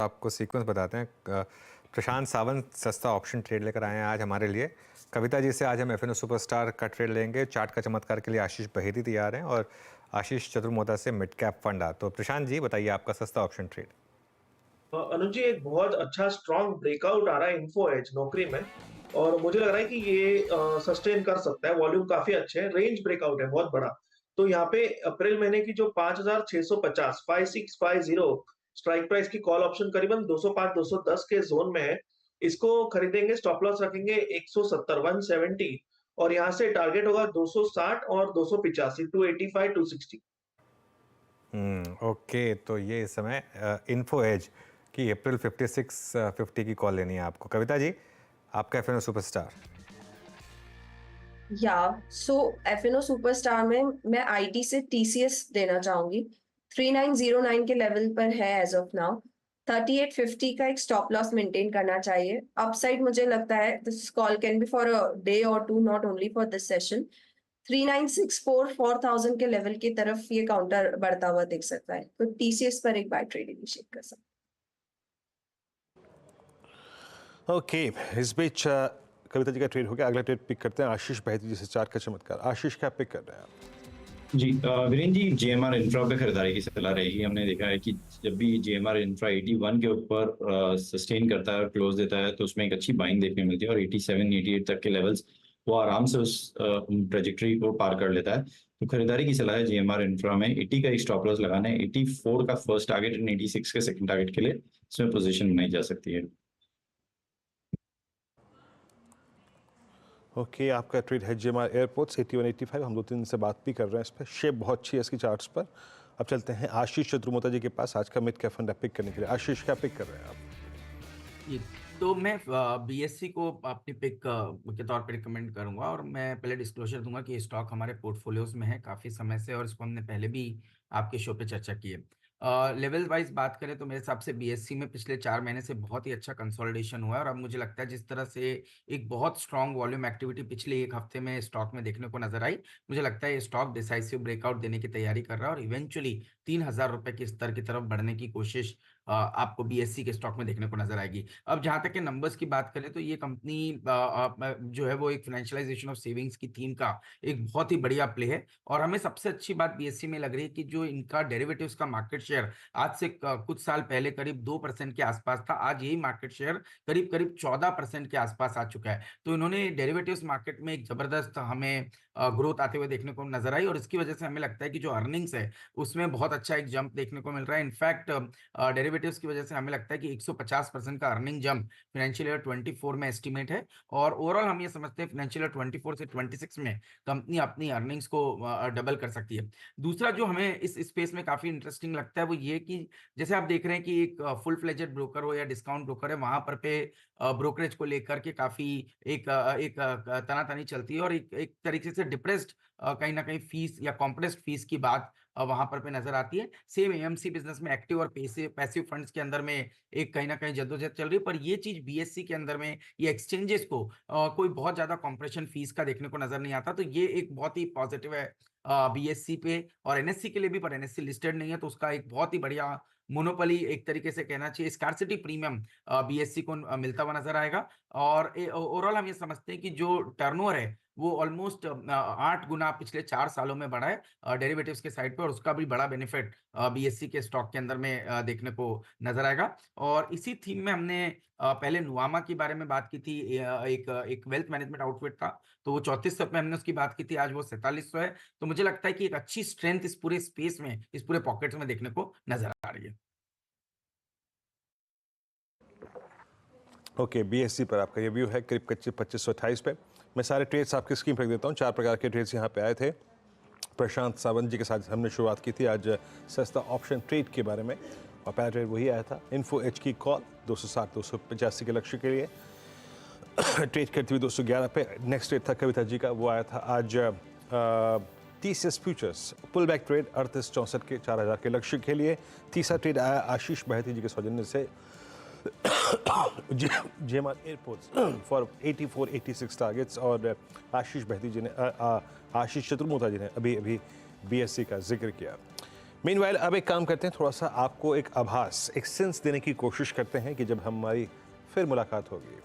आपको सीक्वेंस बताते हैं। प्रशांत सावंत सस्ता ऑप्शन ट्रेड लेकर आए हैं आज हमारे लिए। कविता जी से आज हम एफएनओ सुपरस्टार का ट्रेड लेंगे। चार्ट का चमत्कार के लिए आशीष बहेती तैयार हैं और आशीष चतुर्मोता से मिड कैप फंड आ। तो प्रशांत जी बताइए आपका सस्ता ऑप्शन ट्रेड। अनुज जी, एक बहुत अच्छा स्ट्रॉन्ग ब्रेकआउट आ रहा है इन्फो एज नौकरी में। और मुझे लग रहा है कि ये सस्टेन कर सकता है। वॉल्यूम काफी अच्छे हैं, रेंज ब्रेकआउट है बहुत बड़ा। तो यहाँ पे अप्रैल महीने की जो 5650 5650 स्ट्राइक प्राइस की कॉल ऑप्शन करीबन 205 210 के जोन में है। इसको खरीदेंगे, स्टॉप लॉस रखेंगे 170 170। और यहाँ से टारगेट होगा 260 और 285 285 260। ओके, तो ये इस समय इन्फो एज की अप्रैल 5650 की कॉल लेनी है आपको। कविता जी आपका एफएनओ सुपरस्टार। या सो एफएनओ सुपरस्टार में मैं आईटी से टीसीएस देना चाहूंगी। 3909 के लेवल पर है एज ऑफ नाउ। 3850 का एक स्टॉप लॉस मेंटेन करना चाहिए। अपसाइड मुझे लगता है this call can be for a day और two, not only for this session. 3964 4000 के लेवल की तरफ ये काउंटर बढ़ता हुआ दिख सकता है, तो टीसीएस पर एक बाय ट्रेड इनिशिएट कर सकते हैं। ओके, इस बीच कविता जी का ट्रेड हो गया। अगला ट्रेड पिक करते हैं आशीष बहेती जी से चार्ट का चमत्कार। आशीष क्या पिक कर रहे हैं आप? जी वीरेंद्र जी, जेएमआर इंफ्रा पे खरीदारी की सलाह रहेगी। हमने देखा है कि जब भी जेएमआर इंफ्रा 81 के ऊपर सस्टेन करता है और क्लोज देता है तो उसमें एक अच्छी बाइंग देखने मिलती है और 87 88 तक के लेवल्स वो आराम से उस ट्रेजेक्टरी को पार कर लेता है। तो खरीदारी की सलाह है जेएमआर इंफ्रा में। 80 का एक स्टॉप लॉस लगाना है, 84 का फर्स्ट टारगेट एंड 86 के सेकंड टारगेट के लिए इसमें पोजीशन बनाई जा सकती है। ओके, आपका ट्रेड है जेएमआर एयरपोर्ट्स 8185। हम 2-3 दिन से बात भी कर रहे हैं इस पर। शेप बहुत अच्छी है इसकी चार्ट्स पर। अब चलते हैं आशीष चतुर्मोता जी के पास आज का मिड कैप फंड पिक करने के लिए। आशीष क्या पिक कर रहे हैं आप? ये तो मैं बीएससी को अपनी पिक के तौर पे रिकमेंड करूंगा। और मैं पहले डिस्क्लोजर दूंगा कि ये स्टॉक हमारे पोर्टफोलियोज में है काफी समय से और इसको हमने पहले भी आपके शो पे चर्चा की है। लेवल वाइज बात करें तो मेरे हिसाब से बीएससी में पिछले 4 महीने से बहुत ही अच्छा कंसोलिडेशन हुआ है। और अब मुझे लगता है जिस तरह से एक बहुत स्ट्रांग वॉल्यूम एक्टिविटी पिछले एक हफ्ते में स्टॉक में देखने को नजर आई, मुझे लगता है ये स्टॉक डिसाइसिव ब्रेकआउट देने की तैयारी कर रहा है और इवेंचुअली 3000 रुपए के स्तर की तरफ बढ़ने की कोशिश आपको बीएससी के स्टॉक में देखने को नजर आएगी। अब जहां तक के नंबर्स की बात करें तो ये कंपनी जो है वो एक फाइनेंशियलाइजेशन ऑफ सेविंग्स की थीम का एक बहुत ही बढ़िया प्ले है। और हमें सबसे अच्छी बात बीएससी में लग रही है कि जो इनका डेरिवेटिव्स का मार्केट शेयर आज से कुछ साल पहले करीब 2% के आसपास था, आज यही मार्केट शेयर करीब करीब 14% के आसपास आ चुका है। तो इन्होंने डेरिवेटिव्स मार्केट में एक जबरदस्त हमें ग्रोथ आते हुए देखने को नजर आई और इसकी वजह से हमें लगता है कि जो अर्निंग्स है उसमें बहुत अच्छा एक जंप देखने को मिल रहा है। इनफैक्ट डेरिवेटिव्स की वजह से हमें लगता है कि 150% का अर्निंग जंप फाइनेंशियल ईयर 24 में एस्टिमेट है। और ओवरऑल हम ये समझते हैं फाइनेंशियल ईयर 24 से 26 में कंपनी अपनी अर्निंग्स को डबल कर सकती है। दूसरा जो हमें इस स्पेस में काफी इंटरेस्टिंग लगता है वो ये कि जैसे आप देख रहे हैं कि एक फुल फ्लेजेड ब्रोकर हो या डिस्काउंट ब्रोकर है, वहां पर पे ब्रोकरेज को लेकर के काफी एक तनातनी चलती है और एक तरीके से डिप्रेस्ड कहीं ना कहीं फीस या कॉम्प्रेस्ड फीस की बात वहां पर पे नजर आती है। सेम एएमसी बिजनेस में एक्टिव और पैसिव फंड्स के अंदर में एक कहीं ना कहीं जद्दोजहद चल रही है, पर ये चीज बीएससी के अंदर में ये एक्सचेंजेस को कोई बहुत ज्यादा कॉम्प्रेशन फीस का देखने को नजर नहीं आता। तो ये एक बहुत ही पॉजिटिव है बीएससी पे और एनएससी के लिए भी। पर एनएससी लिस्टेड नहीं है तो उसका एक बहुत ही बढ़िया मोनोपोली एक तरीके से कहना चाहिए स्कार्सिटी प्रीमियम बीएससी को मिलता हुआ नजर आएगा। और ओवरऑल हम ये समझते हैं कि जो टर्नओवर है वो ऑलमोस्ट 8 गुना पिछले 4 सालों में बढ़ा है डेरिवेटिव्स के साइड पे और उसका भी बड़ा बेनिफिट बीएससी के स्टॉक के अंदर में देखने को नजर आएगा। और इसी थीम में हमने पहले नुवामा के बारे में बात की थी। एक वेल्थ मैनेजमेंट आउटफिट था तो वो 3400 पे हमने उसकी बात की थी, आज वो 4700 है। तो मुझे लगता है कि एक अच्छी स्ट्रेंथ इस पूरे स्पेस में, इस पूरे पॉकेट्स में देखने को नजर आ रही है। ओके, बीएससी पर आपका ये व्यू है करीब 2528 पे। मैं सारे ट्रेड्स आपकी स्क्रीन पर रख देता हूँ। 4 प्रकार के ट्रेड्स यहाँ पे आए थे। प्रशांत सावंत जी के साथ हमने शुरुआत की थी आज सस्ता ऑप्शन ट्रेड के बारे में और पहला ट्रेड वही आया था इन्फो एच की कॉल 260 285 के लक्ष्य के लिए ट्रेड करती हुई 211 पे। नेक्स्ट ट्रेड था कविता जी का, वो आया था आज TCS futures pull back trade 3864 के 4000 के लक्ष्य के लिए। तीसरा ट्रेड आया आशीष बहेती जी के सौजन्य से जेएमआर एयरपोर्ट्स फॉर 84-86 टारगेट्स और आशीष बहेती जी ने आशीष चतुर्मोता जी ने अभी बीएससी का जिक्र किया। मीनवाइल अब एक काम करते हैं, थोड़ा सा आपको एक आभास, एक सेंस देने की कोशिश करते हैं कि जब हमारी फिर मुलाकात होगी